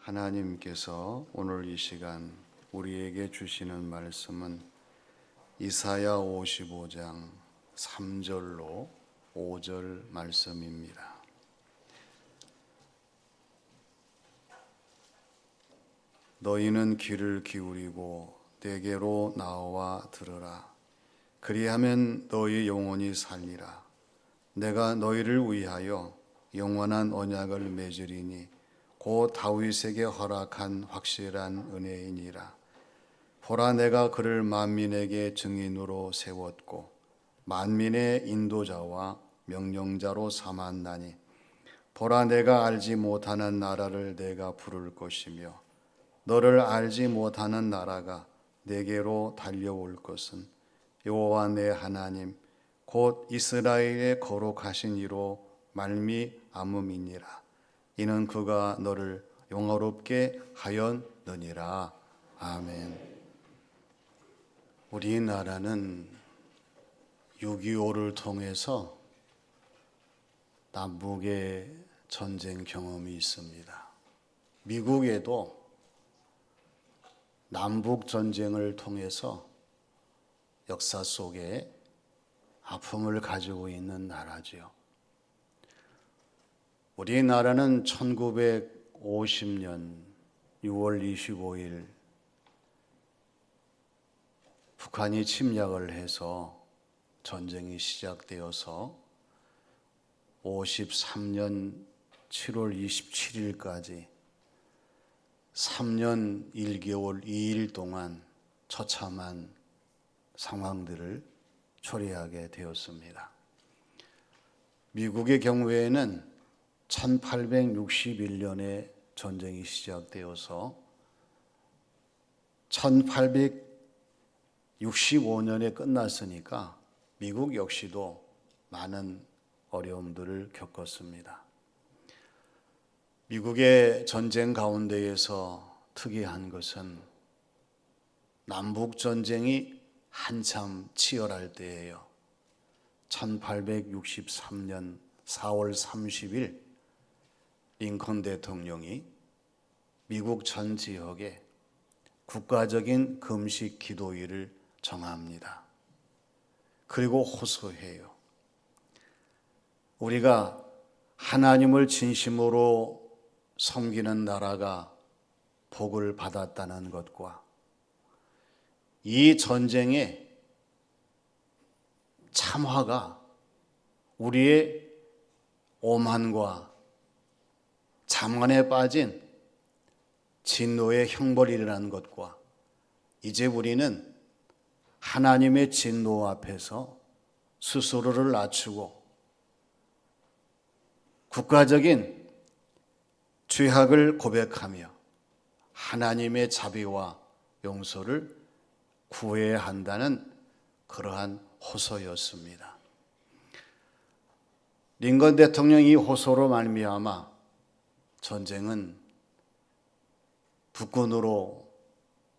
하나님께서 오늘 이 시간 우리에게 주시는 말씀은 이사야 55장 3절로 5절 말씀입니다. 너희는 귀를 기울이고 내게로 나와 들으라. 그리하면 너희 영혼이 살리라. 내가 너희를 위하여 영원한 언약을 맺으리니 곧 다윗에게 허락한 확실한 은혜이니라. 보라, 내가 그를 만민에게 증인으로 세웠고 만민의 인도자와 명령자로 삼았나니, 보라, 내가 알지 못하는 나라를 내가 부를 것이며 너를 알지 못하는 나라가 내게로 달려올 것은 여호와 내 하나님 곧 이스라엘의 거룩하신 이로 말미암음이니라. 이는 그가 너를 영화롭게 하였느니라. 아멘. 우리나라는 6.25를 통해서 남북의 전쟁 경험이 있습니다. 미국에도 남북 전쟁을 통해서 역사 속에 아픔을 가지고 있는 나라지요. 우리나라는 1950년 6월 25일 북한이 침략을 해서 전쟁이 시작되어서 53년 7월 27일까지 3년 1개월 2일 동안 처참한 상황들을 초래하게 되었습니다. 미국의 경우에는 1861년에 전쟁이 시작되어서 1865년에 끝났으니까 미국 역시도 많은 어려움들을 겪었습니다. 미국의 전쟁 가운데에서 특이한 것은 남북 전쟁이 한참 치열할 때예요. 1863년 4월 30일 링컨 대통령이 미국 전 지역에 국가적인 금식 기도일을 정합니다. 그리고 호소해요. 우리가 하나님을 진심으로 섬기는 나라가 복을 받았다는 것과 이 전쟁의 참화가 우리의 오만과 잠언에 빠진 진노의 형벌이라는 것과 이제 우리는 하나님의 진노 앞에서 스스로를 낮추고 국가적인 죄악을 고백하며 하나님의 자비와 용서를 구해야 한다는 그러한 호소였습니다. 링컨 대통령이 호소로 말미암아 전쟁은 북군으로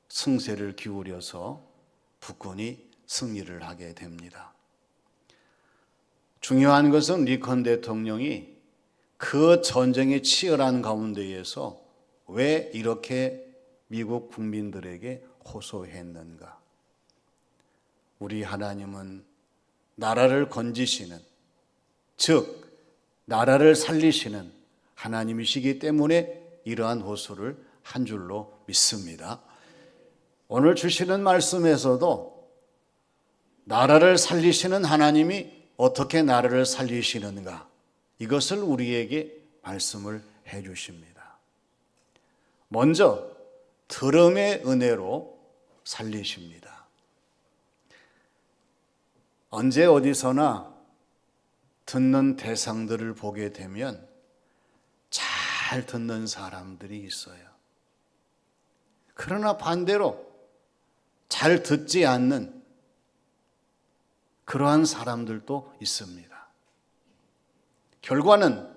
승세를 기울여서 북군이 승리를 하게 됩니다. 중요한 것은 링컨 대통령이 그 전쟁의 치열한 가운데에서 왜 이렇게 미국 국민들에게 호소했는가? 우리 하나님은 나라를 건지시는, 즉 나라를 살리시는 하나님이시기 때문에 이러한 호소를 한 줄로 믿습니다. 오늘 주시는 말씀에서도 나라를 살리시는 하나님이 어떻게 나라를 살리시는가, 이것을 우리에게 말씀을 해 주십니다. 먼저 들음의 은혜로 살리십니다. 언제 어디서나 듣는 대상들을 보게 되면 잘 듣는 사람들이 있어요. 그러나 반대로 잘 듣지 않는 그러한 사람들도 있습니다. 결과는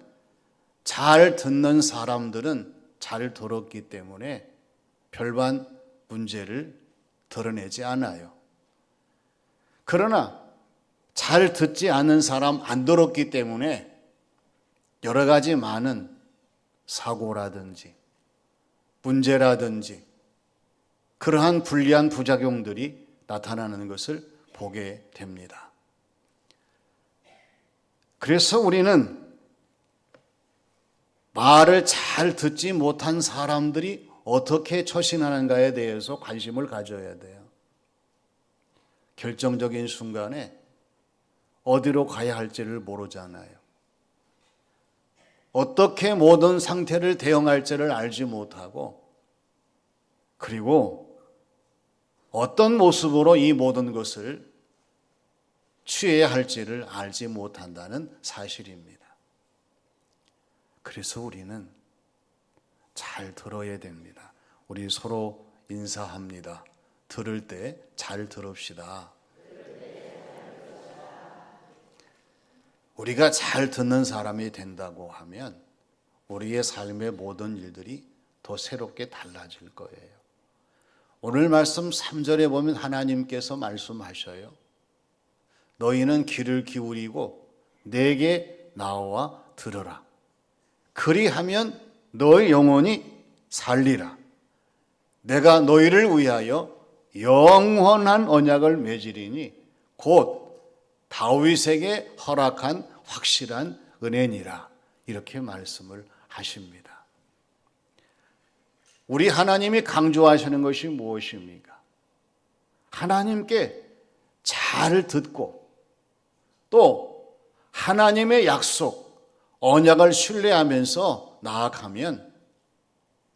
잘 듣는 사람들은 잘 들었기 때문에 별반 문제를 드러내지 않아요. 그러나 잘 듣지 않는 사람, 안 들었기 때문에 여러 가지 많은 사고라든지 문제라든지 그러한 불리한 부작용들이 나타나는 것을 보게 됩니다. 그래서 우리는 말을 잘 듣지 못한 사람들이 어떻게 처신하는가에 대해서 관심을 가져야 돼요. 결정적인 순간에 어디로 가야 할지를 모르잖아요. 어떻게 모든 상태를 대응할지를 알지 못하고, 그리고 어떤 모습으로 이 모든 것을 취해야 할지를 알지 못한다는 사실입니다. 그래서 우리는 잘 들어야 됩니다. 우리 서로 인사합니다. 들을 때 잘 들읍시다. 우리가 잘 듣는 사람이 된다고 하면 우리의 삶의 모든 일들이 더 새롭게 달라질 거예요. 오늘 말씀 3절에 보면 하나님께서 말씀하셔요. 너희는 귀를 기울이고 내게 나와 들으라. 그리하면 너의 영혼이 살리라. 내가 너희를 위하여 영원한 언약을 맺으리니 곧 다윗에게 허락한 확실한 은혜니라. 이렇게 말씀을 하십니다. 우리 하나님이 강조하시는 것이 무엇입니까? 하나님께 잘 듣고 또 하나님의 약속, 언약을 신뢰하면서 나아가면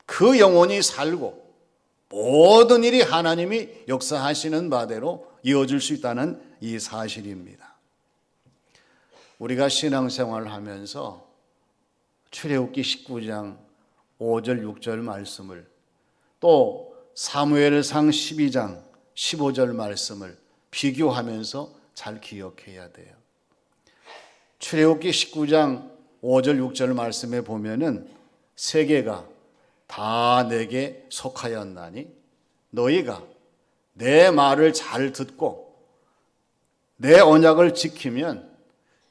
그 영혼이 살고 모든 일이 하나님이 역사하시는 바대로 이어질 수 있다는 이 사실입니다. 우리가 신앙생활을 하면서 출애굽기 19장 5절 6절 말씀을 또 사무엘상 12장 15절 말씀을 비교하면서 잘 기억해야 돼요. 출애굽기 19장 5절 6절 말씀에 보면은 세계가 다 내게 속하였나니 너희가 내 말을 잘 듣고 내 언약을 지키면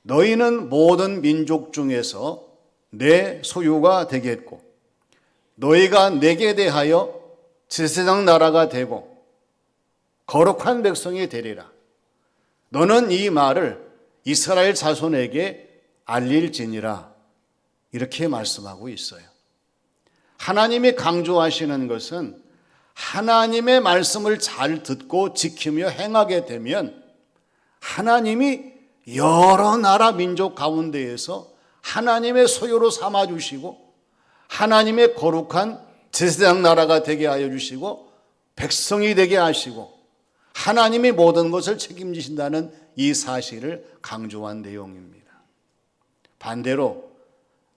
너희는 모든 민족 중에서 내 소유가 되겠고 너희가 내게 대하여 제사장 나라가 되고 거룩한 백성이 되리라. 너는 이 말을 이스라엘 자손에게 알릴지니라. 이렇게 말씀하고 있어요. 하나님이 강조하시는 것은 하나님의 말씀을 잘 듣고 지키며 행하게 되면 하나님이 여러 나라 민족 가운데에서 하나님의 소유로 삼아주시고 하나님의 거룩한 제사장 나라가 되게 하여 주시고 백성이 되게 하시고 하나님이 모든 것을 책임지신다는 이 사실을 강조한 내용입니다. 반대로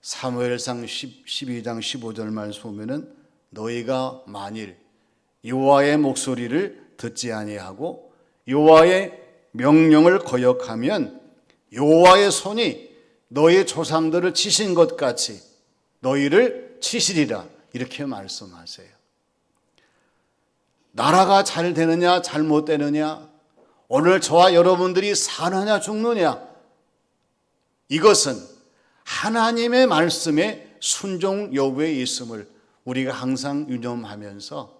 사무엘상 12장 15절 말씀 보면은 너희가 만일 여호와의 목소리를 듣지 아니하고 여호와의 명령을 거역하면 여호와의 손이 너희 조상들을 치신 것 같이 너희를 치시리라. 이렇게 말씀하세요. 나라가 잘 되느냐 잘못되느냐, 오늘 저와 여러분들이 사느냐 죽느냐, 이것은 하나님의 말씀에 순종 여부에 있음을 우리가 항상 유념하면서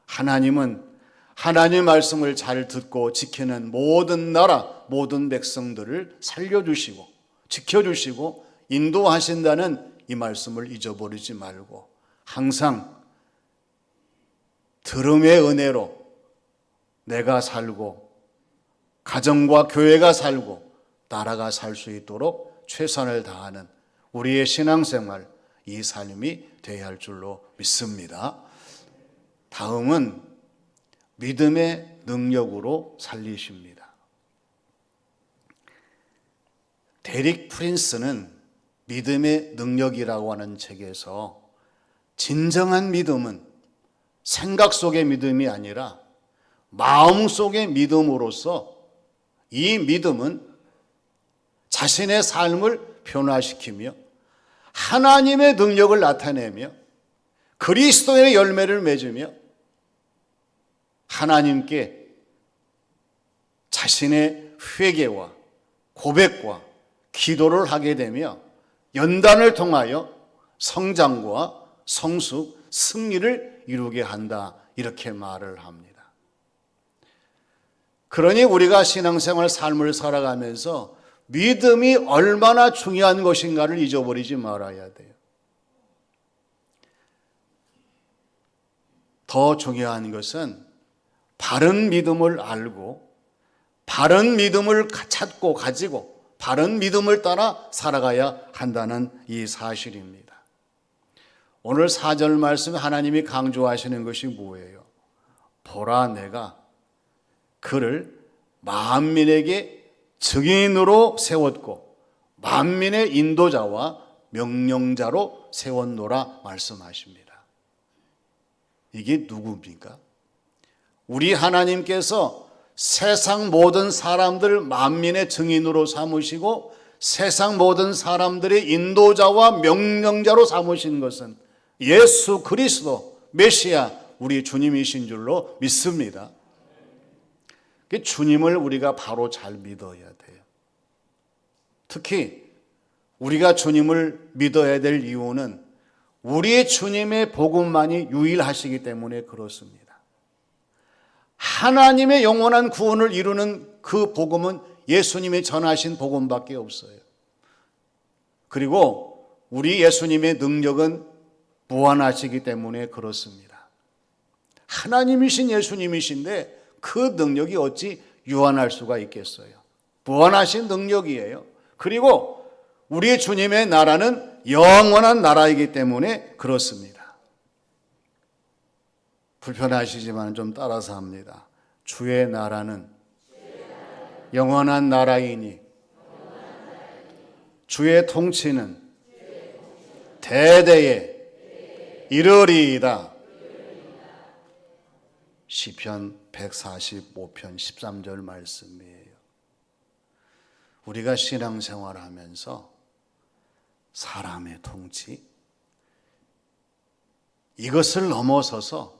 하나님은 하나님의 말씀을 잘 듣고 지키는 모든 나라, 모든 백성들을 살려주시고 지켜주시고 인도하신다는 이 말씀을 잊어버리지 말고 항상 들음의 은혜로 내가 살고 가정과 교회가 살고 나라가 살 수 있도록 최선을 다하는 우리의 신앙생활, 이 삶이 되어야 할 줄로 믿습니다. 다음은 믿음의 능력으로 살리십니다. 데릭 프린스는 믿음의 능력이라고 하는 책에서 진정한 믿음은 생각 속의 믿음이 아니라 마음 속의 믿음으로서 이 믿음은 자신의 삶을 변화시키며 하나님의 능력을 나타내며 그리스도의 열매를 맺으며 하나님께 자신의 회개와 고백과 기도를 하게 되며 연단을 통하여 성장과 성숙, 승리를 이루게 한다. 이렇게 말을 합니다. 그러니 우리가 신앙생활 삶을 살아가면서 믿음이 얼마나 중요한 것인가를 잊어버리지 말아야 돼요. 더 중요한 것은 바른 믿음을 알고 바른 믿음을 찾고 가지고 바른 믿음을 따라 살아가야 한다는 이 사실입니다. 오늘 4절 말씀 하나님이 강조하시는 것이 뭐예요? 보라, 내가 그를 만민에게 증인으로 세웠고 만민의 인도자와 명령자로 세웠노라 말씀하십니다. 이게 누굽니까? 우리 하나님께서 세상 모든 사람들 만민의 증인으로 삼으시고 세상 모든 사람들의 인도자와 명령자로 삼으신 것은 예수 그리스도 메시아 우리 주님이신 줄로 믿습니다. 주님을 우리가 바로 잘 믿어야 돼요. 특히 우리가 주님을 믿어야 될 이유는 우리 주님의 복음만이 유일하시기 때문에 그렇습니다. 하나님의 영원한 구원을 이루는 그 복음은 예수님이 전하신 복음밖에 없어요. 그리고 우리 예수님의 능력은 무한하시기 때문에 그렇습니다. 하나님이신 예수님이신데 그 능력이 어찌 유한할 수가 있겠어요? 무한하신 능력이에요. 그리고 우리 주님의 나라는 영원한 나라이기 때문에 그렇습니다. 불편하시지만 좀 따라서 합니다. 주의 나라는 영원한 나라이니 주의 통치는 대대에 이르리이다. 시편 145편 13절 말씀이에요. 우리가 신앙생활을 하면서 사람의 통치, 이것을 넘어서서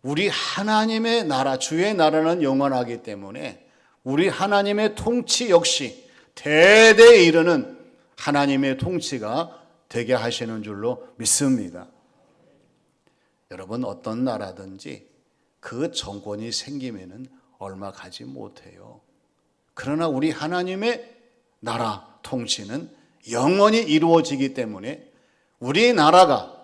우리 하나님의 나라, 주의 나라는 영원하기 때문에 우리 하나님의 통치 역시 대대에 이르는 하나님의 통치가 되게 하시는 줄로 믿습니다. 여러분, 어떤 나라든지 그 정권이 생기면은 얼마 가지 못해요. 그러나 우리 하나님의 나라 통치는 영원히 이루어지기 때문에 우리나라가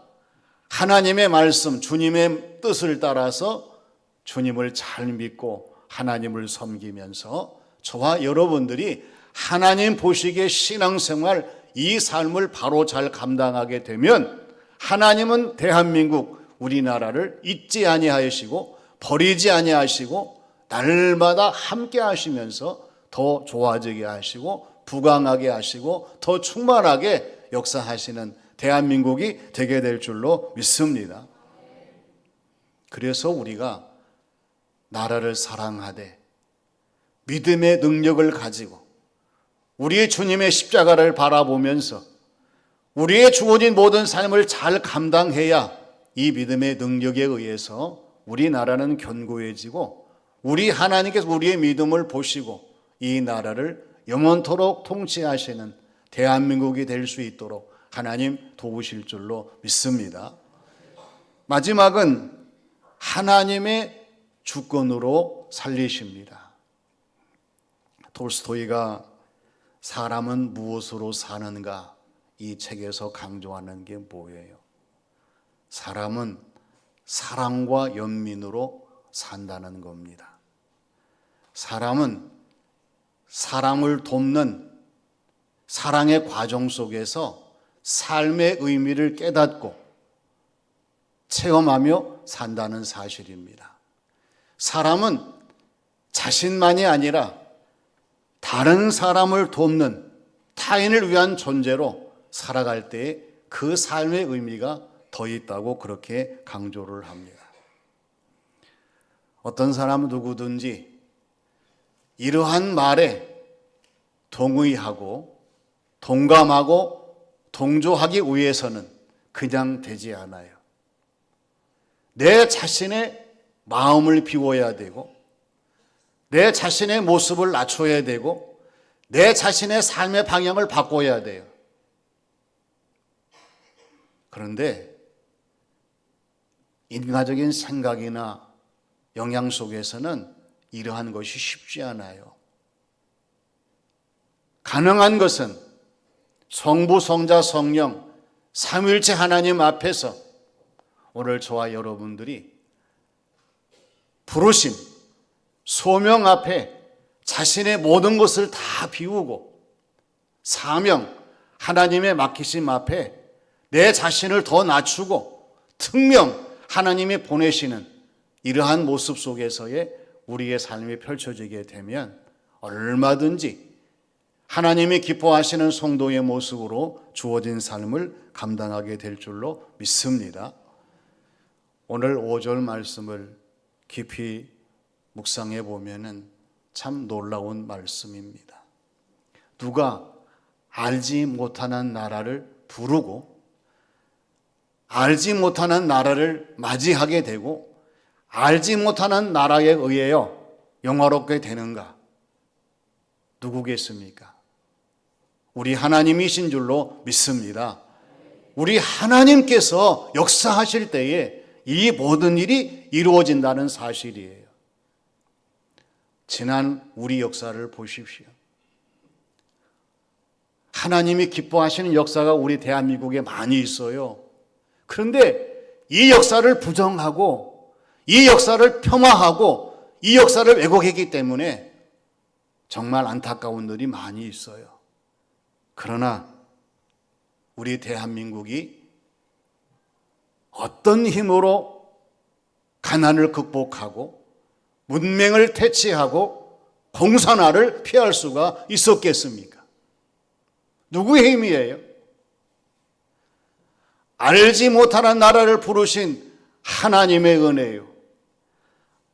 하나님의 말씀, 주님의 뜻을 따라서 주님을 잘 믿고 하나님을 섬기면서 저와 여러분들이 하나님 보시기에 신앙생활 이 삶을 바로 잘 감당하게 되면 하나님은 대한민국 우리나라를 잊지 아니하시고 버리지 아니하시고 날마다 함께 하시면서 더 좋아지게 하시고 부강하게 하시고 더 충만하게 역사하시는 대한민국이 되게 될 줄로 믿습니다. 그래서 우리가 나라를 사랑하되 믿음의 능력을 가지고 우리의 주님의 십자가를 바라보면서 우리의 주어진 모든 삶을 잘 감당해야 이 믿음의 능력에 의해서 우리나라는 견고해지고 우리 하나님께서 우리의 믿음을 보시고 이 나라를 영원토록 통치하시는 대한민국이 될 수 있도록 하나님 도우실 줄로 믿습니다. 마지막은 하나님의 주권으로 살리십니다. 톨스토이가 사람은 무엇으로 사는가 이 책에서 강조하는 게 뭐예요? 사람은 사랑과 연민으로 산다는 겁니다. 사람은 사람을 돕는 사랑의 과정 속에서 삶의 의미를 깨닫고 체험하며 산다는 사실입니다. 사람은 자신만이 아니라 다른 사람을 돕는 타인을 위한 존재로 살아갈 때 그 삶의 의미가 더 있다고 그렇게 강조를 합니다. 어떤 사람 누구든지 이러한 말에 동의하고 동감하고 동조하기 위해서는 그냥 되지 않아요. 내 자신의 마음을 비워야 되고 내 자신의 모습을 낮춰야 되고 내 자신의 삶의 방향을 바꿔야 돼요. 그런데 인간적인 생각이나 영향 속에서는 이러한 것이 쉽지 않아요. 가능한 것은 성부, 성자, 성령 삼위일체 하나님 앞에서 오늘 저와 여러분들이 부르심, 소명 앞에 자신의 모든 것을 다 비우고 사명, 하나님의 맡기심 앞에 내 자신을 더 낮추고 특명, 하나님이 보내시는 이러한 모습 속에서의 우리의 삶이 펼쳐지게 되면 얼마든지 하나님이 기뻐하시는 성도의 모습으로 주어진 삶을 감당하게 될 줄로 믿습니다. 오늘 5절 말씀을 깊이 묵상해 보면은 참 놀라운 말씀입니다. 누가 알지 못하는 나라를 부르고 알지 못하는 나라를 맞이하게 되고 알지 못하는 나라에 의하여 영화롭게 되는가? 누구겠습니까? 우리 하나님이신 줄로 믿습니다. 우리 하나님께서 역사하실 때에 이 모든 일이 이루어진다는 사실이에요. 지난 우리 역사를 보십시오. 하나님이 기뻐하시는 역사가 우리 대한민국에 많이 있어요. 그런데 이 역사를 부정하고 이 역사를 폄하하고 이 역사를 왜곡했기 때문에 정말 안타까운 일이 많이 있어요. 그러나 우리 대한민국이 어떤 힘으로 가난을 극복하고 문맹을 퇴치하고 공산화를 피할 수가 있었겠습니까? 누구의 힘이에요? 알지 못하는 나라를 부르신 하나님의 은혜요.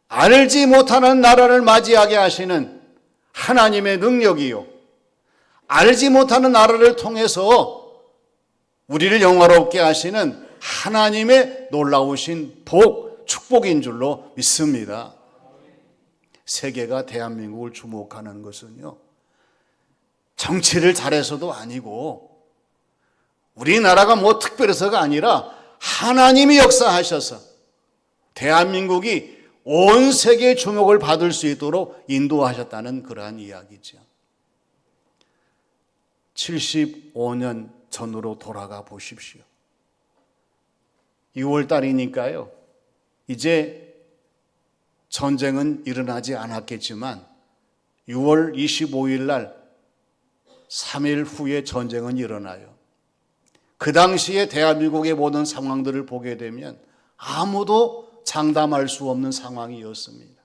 알지 못하는 나라를 맞이하게 하시는 하나님의 능력이요. 알지 못하는 나라를 통해서 우리를 영화롭게 하시는 하나님의 놀라우신 복, 축복인 줄로 믿습니다. 세계가 대한민국을 주목하는 것은요, 정치를 잘해서도 아니고 우리나라가 뭐 특별해서가 아니라 하나님이 역사하셔서 대한민국이 온 세계의 주목을 받을 수 있도록 인도하셨다는 그러한 이야기죠. 75년 전으로 돌아가 보십시오. 6월 달이니까요. 이제 전쟁은 일어나지 않았겠지만 6월 25일 날 3일 후에 전쟁은 일어나요. 그 당시에 대한민국의 모든 상황들을 보게 되면 아무도 장담할 수 없는 상황이었습니다.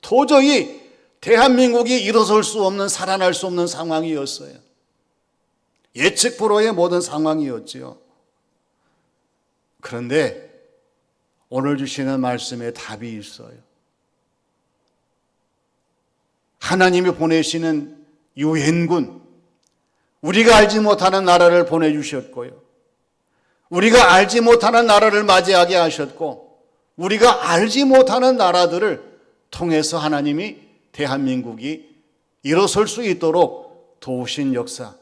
도저히 대한민국이 일어설 수 없는, 살아날 수 없는 상황이었어요. 예측 불허의 모든 상황이었지요. 그런데 오늘 주시는 말씀에 답이 있어요. 하나님이 보내시는 유엔군, 우리가 알지 못하는 나라를 보내주셨고요. 우리가 알지 못하는 나라를 맞이하게 하셨고, 우리가 알지 못하는 나라들을 통해서 하나님이 대한민국이 일어설 수 있도록 도우신 역사,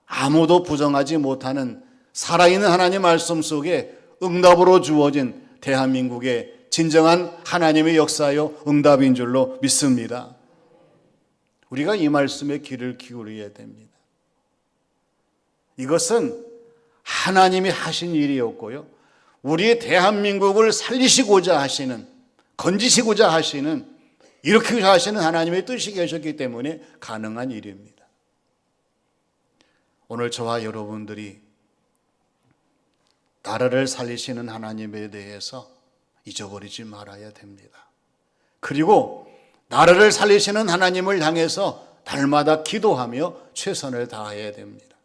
아무도 부정하지 못하는 살아있는 하나님 말씀 속에 응답으로 주어진 대한민국의 진정한 하나님의 역사요 응답인 줄로 믿습니다. 우리가 이 말씀에 귀를 기울여야 됩니다. 이것은 하나님이 하신 일이었고요, 우리 대한민국을 살리시고자 하시는, 건지시고자 하시는, 일으키고자 하시는 하나님의 뜻이 계셨기 때문에 가능한 일입니다. 오늘 저와 여러분들이 나라를 살리시는 하나님에 대해서 잊어버리지 말아야 됩니다. 그리고 나라를 살리시는 하나님을 향해서 날마다 기도하며 최선을 다해야 됩니다.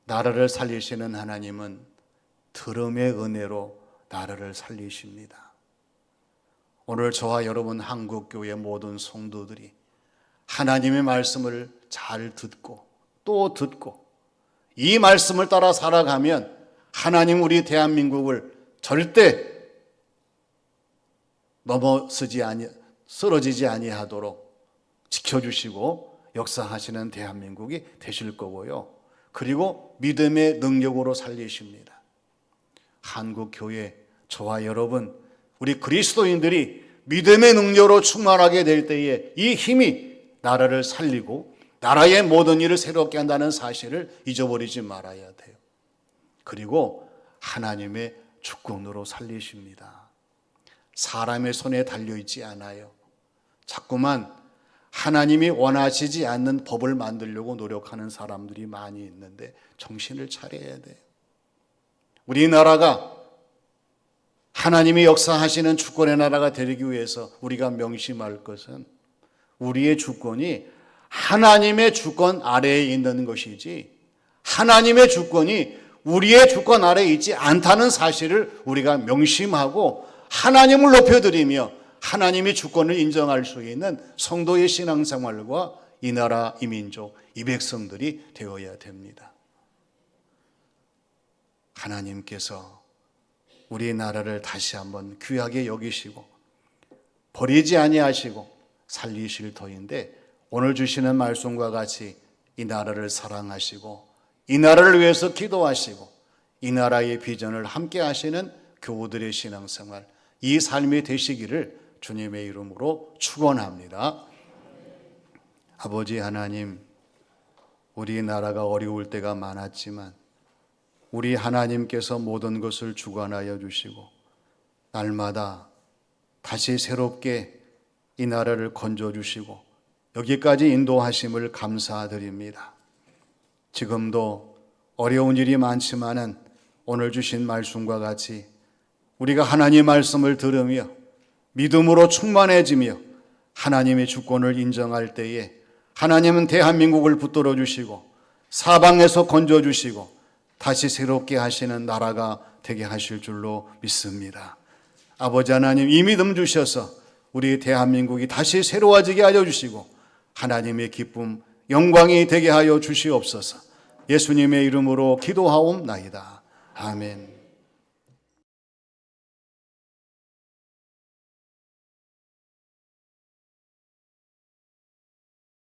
나라를 살리시는 하나님은 들음의 은혜로 나라를 살리십니다. 오늘 저와 여러분 한국교회 모든 성도들이 하나님의 말씀을 잘 듣고 또 듣고 이 말씀을 따라 살아가면 하나님 우리 대한민국을 절대 쓰러지지 아니하도록 지켜주시고 역사하시는 대한민국이 되실 거고요. 그리고 믿음의 능력으로 살리십니다. 한국교회, 저와 여러분, 우리 그리스도인들이 믿음의 능력으로 충만하게 될 때에 이 힘이 나라를 살리고 나라의 모든 일을 새롭게 한다는 사실을 잊어버리지 말아야 돼요. 그리고 하나님의 주권으로 살리십니다. 사람의 손에 달려있지 않아요. 자꾸만 하나님이 원하시지 않는 법을 만들려고 노력하는 사람들이 많이 있는데 정신을 차려야 돼요. 우리나라가 하나님이 역사하시는 주권의 나라가 되기 위해서 우리가 명심할 것은 우리의 주권이 하나님의 주권 아래에 있는 것이지 하나님의 주권이 우리의 주권 아래에 있지 않다는 사실을 우리가 명심하고 하나님을 높여드리며 하나님의 주권을 인정할 수 있는 성도의 신앙생활과 이 나라, 이 민족, 이 백성들이 되어야 됩니다. 하나님께서 우리 나라를 다시 한번 귀하게 여기시고 버리지 아니하시고 살리실 터인데 오늘 주시는 말씀과 같이 이 나라를 사랑하시고 이 나라를 위해서 기도하시고 이 나라의 비전을 함께 하시는 교우들의 신앙생활, 이 삶이 되시기를 주님의 이름으로 축원합니다. 아버지 하나님, 우리 나라가 어려울 때가 많았지만 우리 하나님께서 모든 것을 주관하여 주시고 날마다 다시 새롭게 이 나라를 건져주시고 여기까지 인도하심을 감사드립니다. 지금도 어려운 일이 많지만은 오늘 주신 말씀과 같이 우리가 하나님의 말씀을 들으며 믿음으로 충만해지며 하나님의 주권을 인정할 때에 하나님은 대한민국을 붙들어 주시고 사방에서 건져 주시고 다시 새롭게 하시는 나라가 되게 하실 줄로 믿습니다. 아버지 하나님, 이 믿음 주셔서 우리 대한민국이 다시 새로워지게 하여 주시고 하나님의 기쁨, 영광이 되게 하여 주시옵소서. 예수님의 이름으로 기도하옵나이다. 아멘.